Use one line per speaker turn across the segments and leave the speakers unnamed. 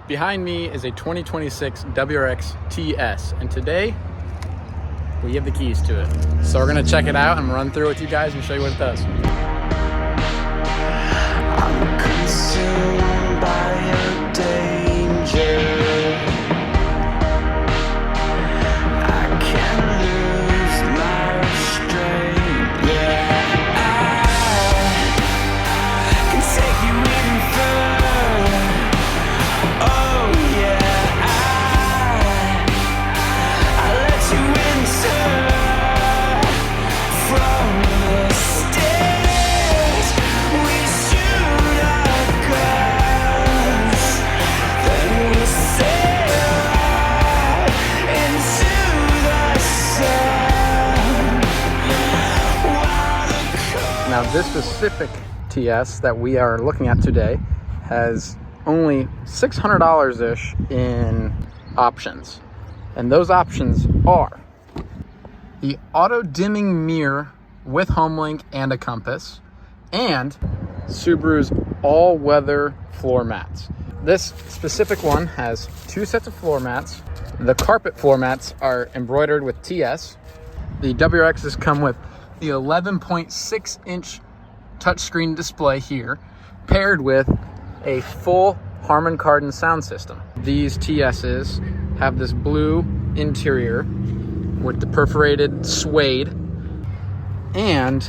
Behind me is a 2026 WRX TS, and today we have the keys to it. So we're gonna check it out and run through it with you guys and show you what it does.
I'm consumed by your danger. I can't lose my restraint. Yeah, I can take you even further. Oh yeah, I let you enter from the stairs. We shoot our guns, then we sail out into the sun.
Now this specific TS that we are looking at today has only $600-ish in options. And those options are the auto dimming mirror with HomeLink and a compass, and Subaru's all-weather floor mats. This specific one has 2 sets of floor mats. The carpet floor mats are embroidered with TS. The WRXs come with the 11.6-inch touchscreen display here, paired with a full Harman Kardon sound system. These TSs have this blue interior with the perforated suede and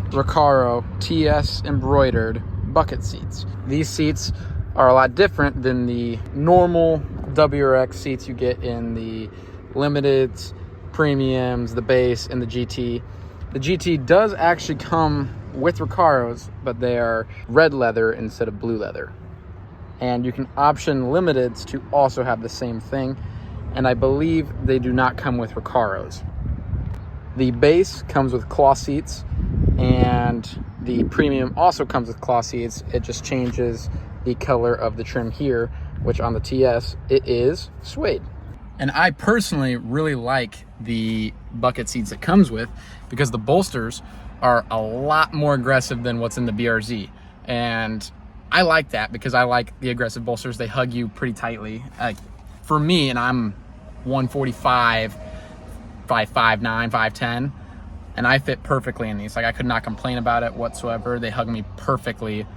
Recaro TS embroidered bucket seats. These seats are a lot different than the normal WRX seats you get in the Limiteds, Premiums, the Base, and the GT. The GT does actually come with Recaros, but they are red leather instead of blue leather. And you can option Limiteds to also have the same thing, and I believe they do not come with Recaros. The Base comes with cloth seats, and the Premium also comes with cloth seats. It just changes the color of the trim here, which on the TS, it is suede. And I personally really like the bucket seats it comes with because the bolsters are a lot more aggressive than what's in the BRZ. And I like that because I like the aggressive bolsters. They hug you pretty tightly. For me, and I'm 145, 5'9", 5'10", and I fit perfectly in these. Like, I could not complain about it whatsoever. They hug me perfectly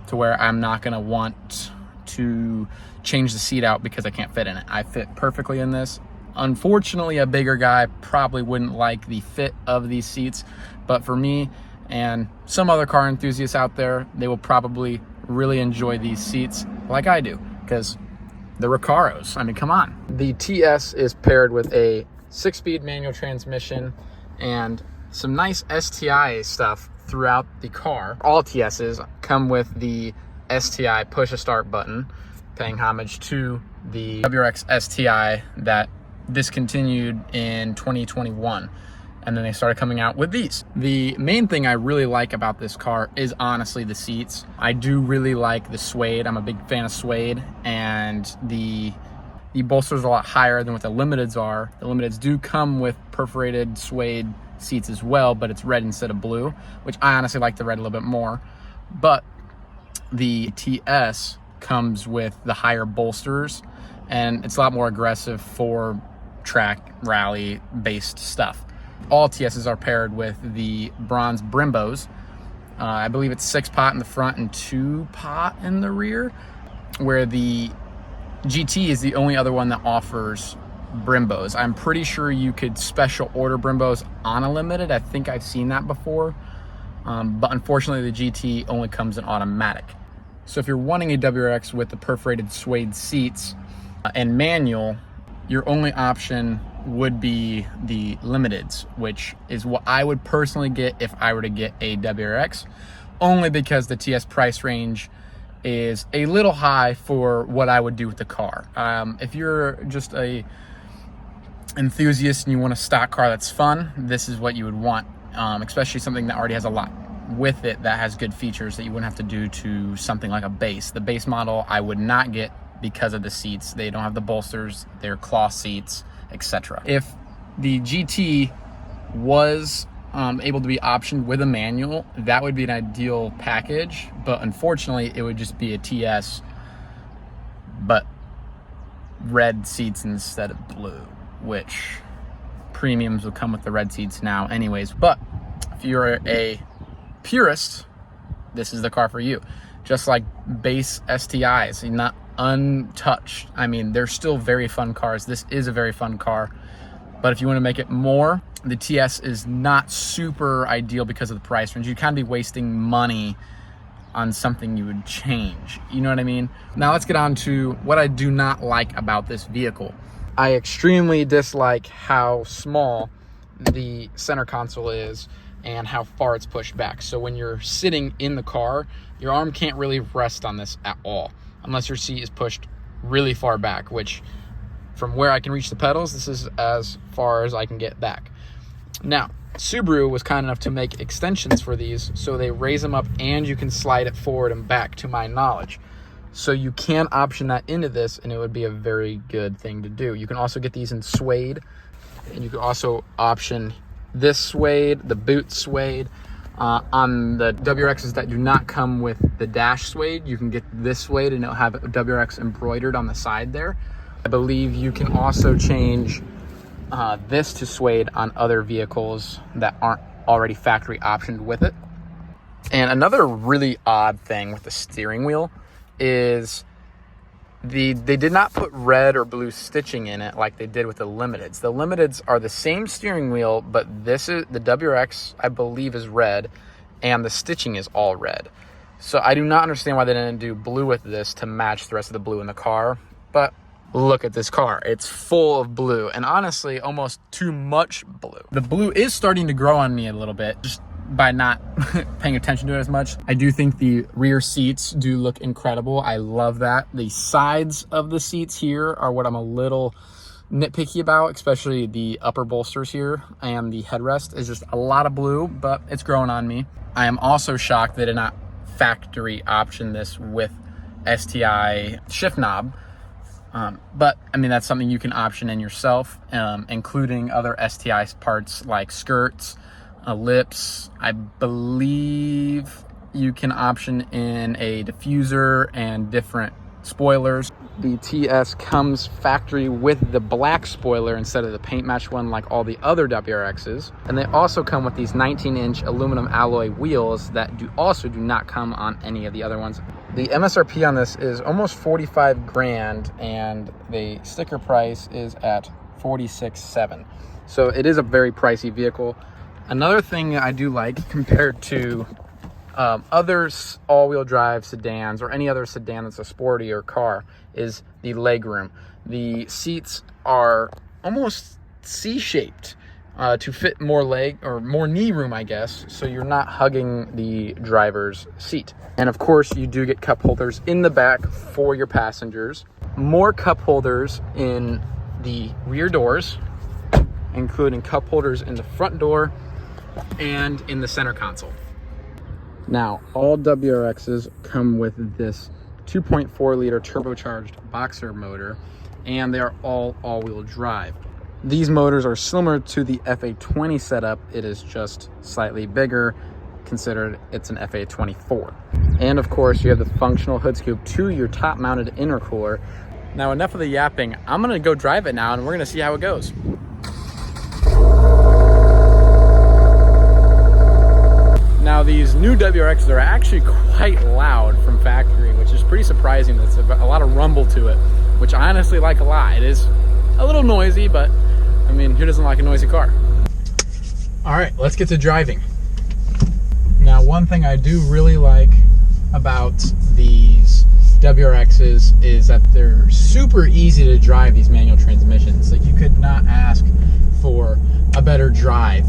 to where I'm not gonna want to change the seat out because I can't fit in it. I fit perfectly in this. Unfortunately, a bigger guy probably wouldn't like the fit of these seats, but for me and some other car enthusiasts out there, they will probably really enjoy these seats like I do, because the Recaros, I mean, come on. The TS is paired with a 6-speed manual transmission and some nice STI stuff throughout the car. All TSs come with the STI push a start button, paying homage to the WRX STI that discontinued in 2021. And then they started coming out with these. The main thing I really like about this car is honestly the seats. I do really like the suede. I'm a big fan of suede, and the bolsters are a lot higher than what the Limiteds are. The Limiteds do come with perforated suede seats as well, but it's red instead of blue, which I honestly like the red a little bit more. But the TS comes with the higher bolsters, and it's a lot more aggressive for track rally based stuff. All TSs are paired with the bronze Brimbos. I believe it's 6-pot in the front and 2-pot in the rear, where the GT is the only other one that offers Brimbos. I'm pretty sure you could special order Brimbos on a Limited. I think I've seen that before, but unfortunately the GT only comes in automatic. So if you're wanting a WRX with the perforated suede seats and manual, your only option would be the Limiteds, which is what I would personally get if I were to get a WRX, only because the TS price range is a little high for what I would do with the car. If you're just a enthusiast and you want a stock car that's fun, this is what you would want, especially something that already has a lot with it that has good features that you wouldn't have to do to something like a Base. The Base model I would not get because of the seats. They don't have the bolsters, they're cloth seats, etc. If the GT was able to be optioned with a manual, that would be an ideal package, but unfortunately it would just be a TS, but red seats instead of blue, which premiums will come with the red seats now anyways. But if you're a purist, this is the car for you. Just like base STIs, not untouched. I mean, they're still very fun cars. This is a very fun car. But if you want to make it more, the TS is not super ideal because of the price range. You'd kind of be wasting money on something you would change. You know what I mean? Now let's get on to what I do not like about this vehicle. I extremely dislike how small the center console is and how far it's pushed back. So when you're sitting in the car, your arm can't really rest on this at all, unless your seat is pushed really far back, which from where I can reach the pedals, this is as far as I can get back. Now, Subaru was kind enough to make extensions for these, so they raise them up and you can slide it forward and back, to my knowledge. So you can option that into this, and it would be a very good thing to do. You can also get these in suede, and you can also option this suede, the boot suede. On the WRXs that do not come with the dash suede, you can get this suede and it'll have WRX embroidered on the side there. I believe you can also change this to suede on other vehicles that aren't already factory optioned with it. And another really odd thing with the steering wheel is they did not put red or blue stitching in it like they did with the Limiteds. The Limiteds are the same steering wheel, but this is the WRX, I believe, is red, and the stitching is all red. So I do not understand why they didn't do blue with this to match the rest of the blue in the car. But look at this car. It's full of blue, and honestly, almost too much blue. The blue is starting to grow on me a little bit, just by not paying attention to it as much. I do think the rear seats do look incredible. I love that. The sides of the seats here are what I'm a little nitpicky about, especially the upper bolsters here, and the headrest is just a lot of blue, but it's growing on me. I am also shocked they did not factory option this with STI shift knob. But I mean, that's something you can option in yourself, including other STI parts like skirts, lips. I believe you can option in a diffuser and different spoilers. The TS comes factory with the black spoiler instead of the paint match one like all the other WRXs. And they also come with these 19-inch aluminum alloy wheels that do not come on any of the other ones. The MSRP on this is almost 45 grand, and the sticker price is at 46.7. So it is a very pricey vehicle. Another thing I do like compared to other all-wheel drive sedans or any other sedan that's a sportier car is the legroom. The seats are almost C-shaped to fit more leg or more knee room, I guess, so you're not hugging the driver's seat. And of course, you do get cup holders in the back for your passengers. More cup holders in the rear doors, including cup holders in the front door and in the center console. Now, all WRXs come with this 2.4 liter turbocharged boxer motor, and they are all-wheel drive. These motors are similar to the FA20 setup. It is just slightly bigger, considered it's an FA24. And of course, you have the functional hood scoop to your top-mounted intercooler. Now, enough of the yapping. I'm gonna go drive it now, and we're gonna see how it goes. Now, these new WRXs are actually quite loud from factory, which is pretty surprising. There's a lot of rumble to it, which I honestly like a lot. It is a little noisy, but I mean, who doesn't like a noisy car? All right, let's get to driving. Now, one thing I do really like about these WRXs is that they're super easy to drive, these manual transmissions. Like, you could not ask for a better drive.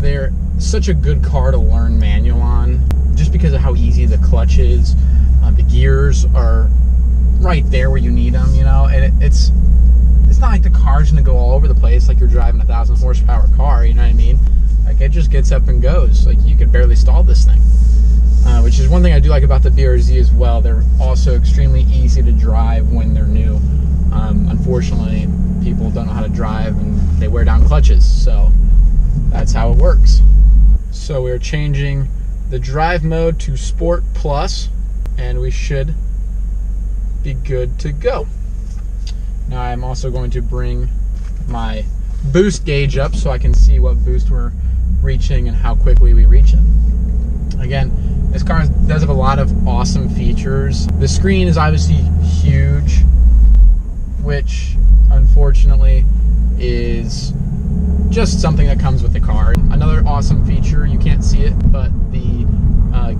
They're such a good car to learn manual on, just because of how easy the clutch is. The gears are right there where you need them, you know, and it's not like the car's gonna go all over the place like you're driving a 1,000 horsepower car, you know what I mean? Like, it just gets up and goes. Like, you could barely stall this thing, which is one thing I do like about the BRZ as well. They're also extremely easy to drive when they're new. Unfortunately, people don't know how to drive and they wear down clutches, so that's how it works. So we're changing the drive mode to Sport Plus, and we should be good to go. Now I'm also going to bring my boost gauge up so I can see what boost we're reaching and how quickly we reach it. Again, this car does have a lot of awesome features. The screen is obviously huge, which unfortunately is just something that comes with the car. Another awesome feature, you can't see it, but the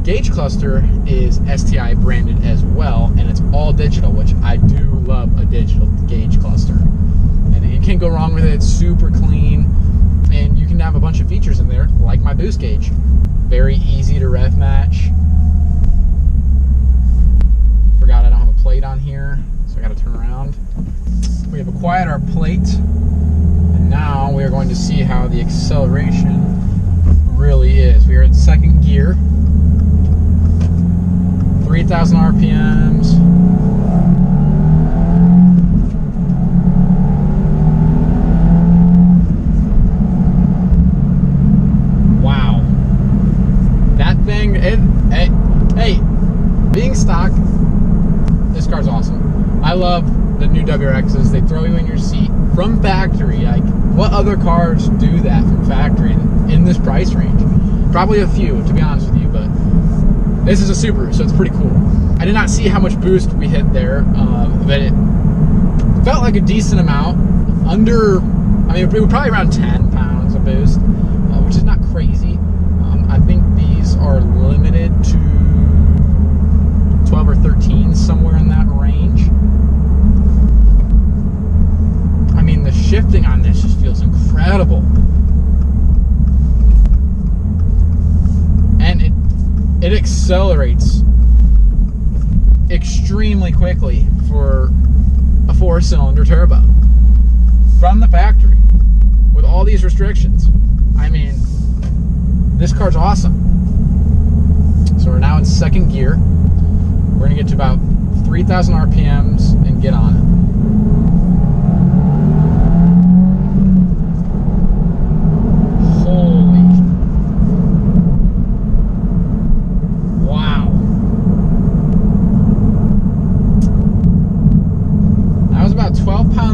gauge cluster is STI branded as well, and it's all digital, which I do love a digital gauge cluster. And you can't go wrong with it. It's super clean, and you can have a bunch of features in there, like my boost gauge. Very easy to rev match. Forgot I don't have a plate on here, so I gotta turn around. We have acquired our plate, and now we are going to see how the acceleration really is. We are in second gear, 3,000 RPMs. Wow. That thing, hey, being stock, this car's awesome. I love the new WRXs. They throw you in your seat from factory. Like, what other cars do that from factory in this price range? Probably a few, to be honest with you, but this is a Subaru, so it's pretty cool. I did not see how much boost we hit there, but it felt like a decent amount. We were probably around 10 pounds of boost, which is not crazy. I think these are limited to 12 or 13, somewhere in that range. I mean, the shifting on this just feels incredible. And it accelerates extremely quickly for a 4-cylinder turbo from the factory with all these restrictions. I mean, this car's awesome. So we're now in second gear. We're gonna get to about 3,000 RPMs and get on it.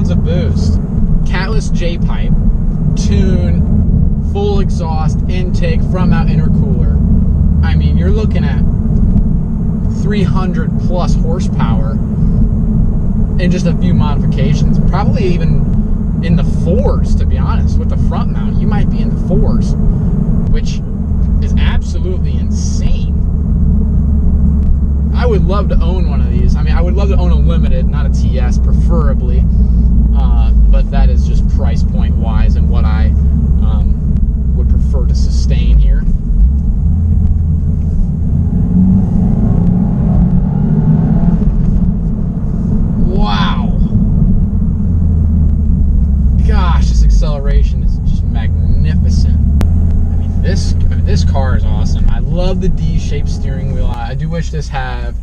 Of boost, catless J-pipe, tune, full exhaust, intake from that intercooler. I mean, you're looking at 300 plus horsepower in just a few modifications, probably even in the 4s, to be honest. With the front mount, you might be in the 4s, which is absolutely insane. I would love to own one of these. I mean, I would love to own a limited, not a TS, preferably. But that is just price point wise and what I would prefer to sustain here. Wow. Gosh, this acceleration is just magnificent. I mean, this car is awesome. I love the D-shaped steering wheel. I do wish this had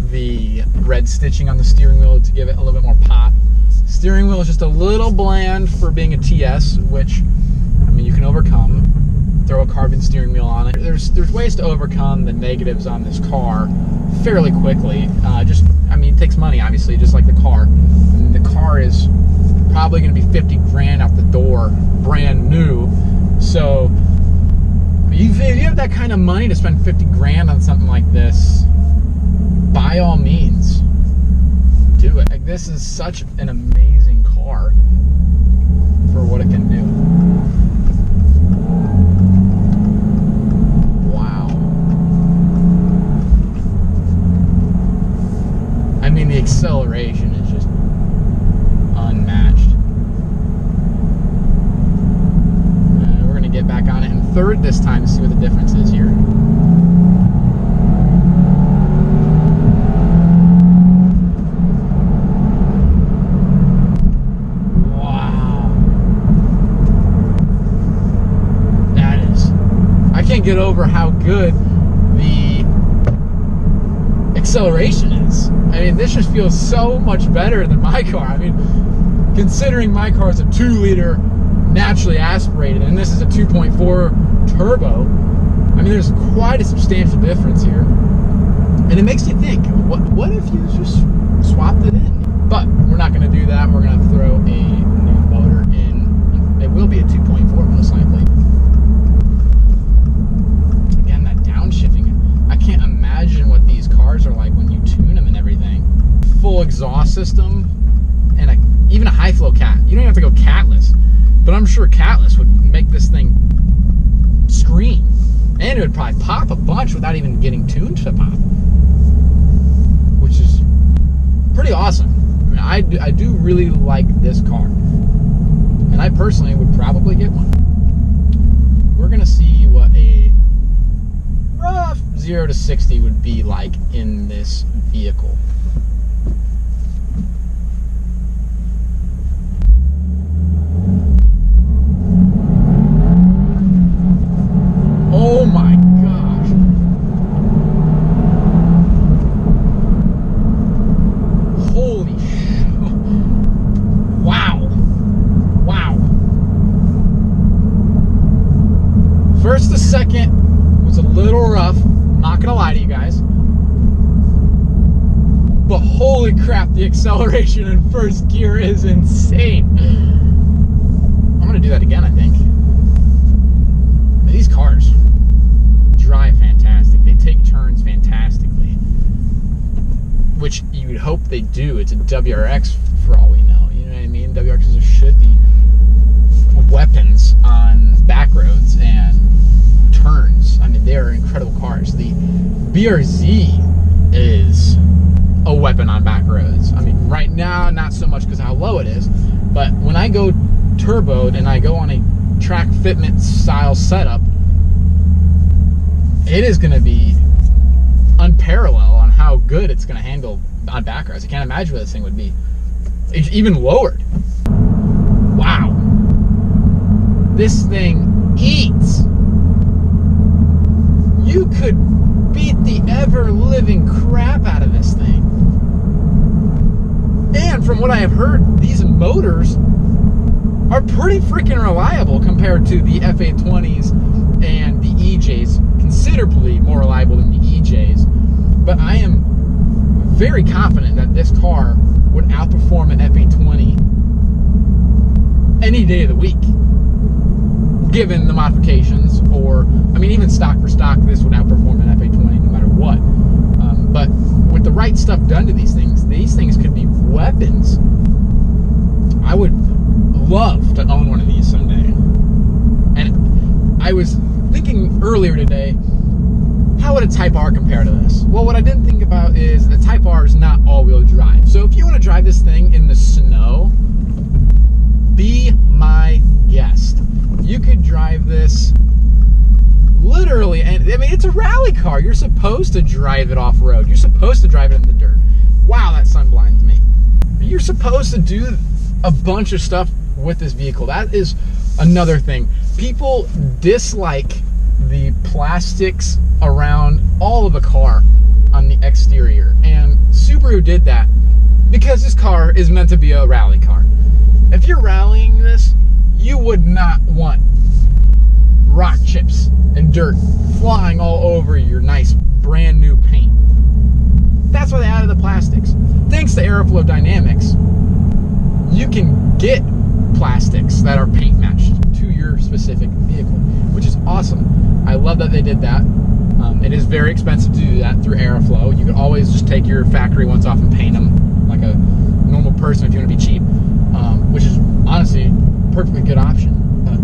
the red stitching on the steering wheel to give it a little bit more pop. Steering wheel is just a little bland for being a TS, which, I mean, you can overcome. Throw a carbon steering wheel on it. There's ways to overcome the negatives on this car fairly quickly. It takes money, obviously, just like the car. And the car is probably going to be 50 grand out the door, brand new. So if you have that kind of money to spend 50 grand on something like this, by all means, do it. Like, this is such an amazing car for what it can do. Wow. I mean, the acceleration is just unmatched. We're going to get back on it in third this time to see what the difference is here. Get over how good the acceleration is. I mean, this just feels so much better than my car. I mean, considering my car is a 2-liter naturally aspirated and this is a 2.4 turbo, I mean, there's quite a substantial difference here. And it makes you think, what if you just swapped it in? But we're not going to do that. We're going to throw a new motor in. It will be a 2.4 most likely. Again, that downshifting. I can't imagine what these cars are like when you tune them and everything. Full exhaust system and even a high flow cat. You don't even have to go catless, but I'm sure catless would make this thing scream, and it would probably pop a bunch without even getting tuned to pop, which is pretty awesome. I mean, I do really like this car, and I personally would probably get one. We're gonna see what a rough 0 to 60 would be like in this vehicle. Oh my gosh. Holy shit. Wow. Wow. First to second was a little rough, not gonna lie to you guys. But holy crap, the acceleration in first gear is insane. I'm gonna do that again, I think. These cars drive fantastic. They take turns fantastically, which you would hope they do. It's a WRX for all we know. You know what I mean? WRXs should be weapons on back roads and turns. I mean, they are incredible cars. The BRZ is a weapon on back roads. I mean, right now, not so much because of how low it is, but when I go turboed and I go on a track fitment style setup, it is going to be unparalleled on how good it's going to handle on back roads. I can't imagine what this thing would be. It's even lowered. Wow. This thing eats. You could beat the ever-living crap out of this thing. And from what I have heard, these motors are pretty freaking reliable compared to the F820s and the EJs, considerably more reliable than the EJs. But I am very confident that this car would outperform an F820 any day of the week, given the modifications, or, I mean, even stock for stock, this would outperform an F820 no matter what. But with the right stuff done to these things could be weapons. I would love to own one of these someday. And I was thinking earlier today, how would a Type R compare to this? Well, what I didn't think about is the Type R is not all-wheel drive. So if you want to drive this thing in the snow, be my guest. You could drive this literally, and I mean, it's a rally car. You're supposed to drive it off-road. You're supposed to drive it in the dirt. Wow, that sun blinds me. You're supposed to do a bunch of stuff with this vehicle. That is another thing. People dislike the plastics around all of the car on the exterior, and Subaru did that because this car is meant to be a rally car. If you're rallying this, you would not want rock chips and dirt flying all over your nice brand new paint. That's why they added the plastics. Thanks to Aeroflow Dynamics, you can get plastics that are paint matched to your specific vehicle, which is awesome. I love that they did that. It is very expensive to do that through Aeroflow. You can always just take your factory ones off and paint them like a normal person if you want to be cheap, which is honestly a perfectly good option. But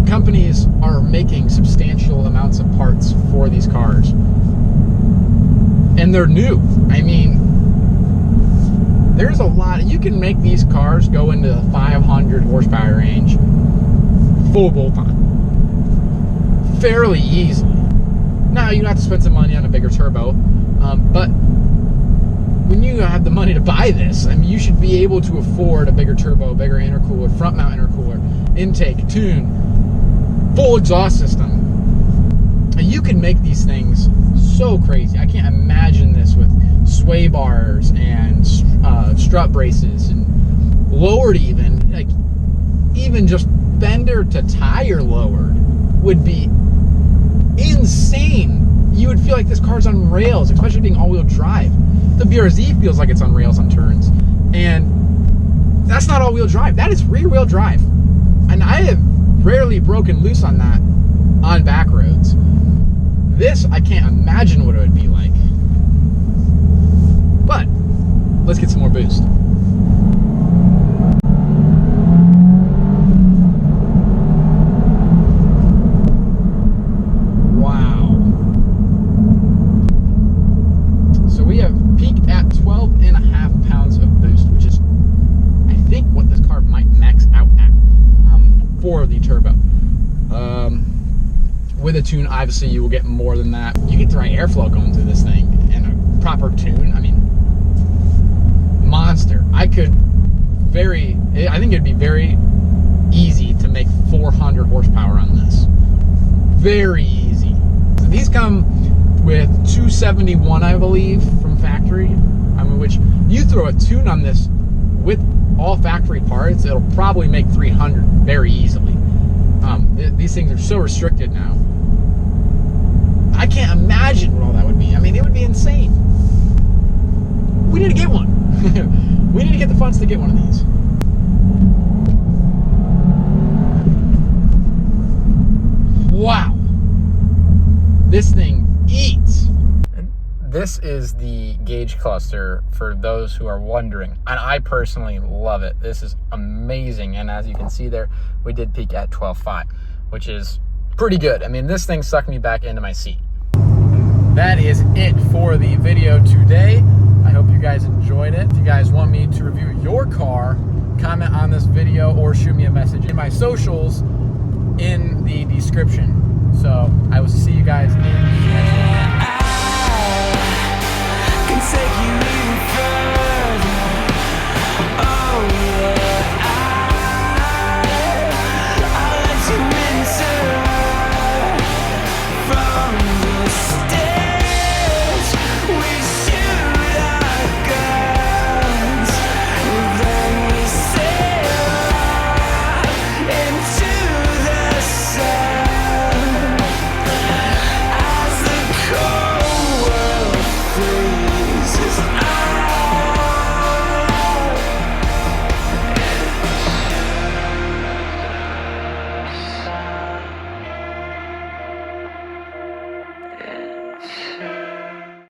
companies are making substantial amounts of parts for these cars, and they're new. I mean, there's a lot. You can make these cars go into the 500 horsepower range full bolt-on fairly easy. Now, you have to spend some money on a bigger turbo, but when you have the money to buy this, I mean, you should be able to afford a bigger turbo, bigger intercooler, front mount intercooler, intake, tune, full exhaust system. And you can make these things so crazy. I can't imagine this with sway bars and strut braces and lowered even. Like, even just fender to tire lowered would be insane. You would feel like this car's on rails, especially being all-wheel drive. The BRZ feels like it's on rails on turns. And that's not all-wheel drive. That is rear-wheel drive. And I have rarely broken loose on that on back roads. This, I can't imagine what it would be like. But let's get some more boost. Wow. So we have peaked at 12.5 pounds of boost, which is, I think, what this car might max out at for the turbo. With a tune, obviously, you will get more than that. You get the right airflow going through this thing and a proper tune. I mean, monster. I think it'd be very easy to make 400 horsepower on this. Very easy. So these come with 271, I believe, from factory. I mean, which you throw a tune on this with all factory parts, it'll probably make 300 very easily. These things are so restricted now. I can't imagine what all that would be. I mean, it would be insane. We need to get one. We need to get the funds to get one of these. Wow. This thing eats. This is the gauge cluster for those who are wondering. And I personally love it. This is amazing. And as you can see there, we did peak at 12.5, which is pretty good. I mean, this thing sucked me back into my seat. That is it for the video today. I hope you guys enjoyed it. If you guys want me to review your car, comment on this video or shoot me a message in my socials in the description. So I will see you guys in the next one.
Can take you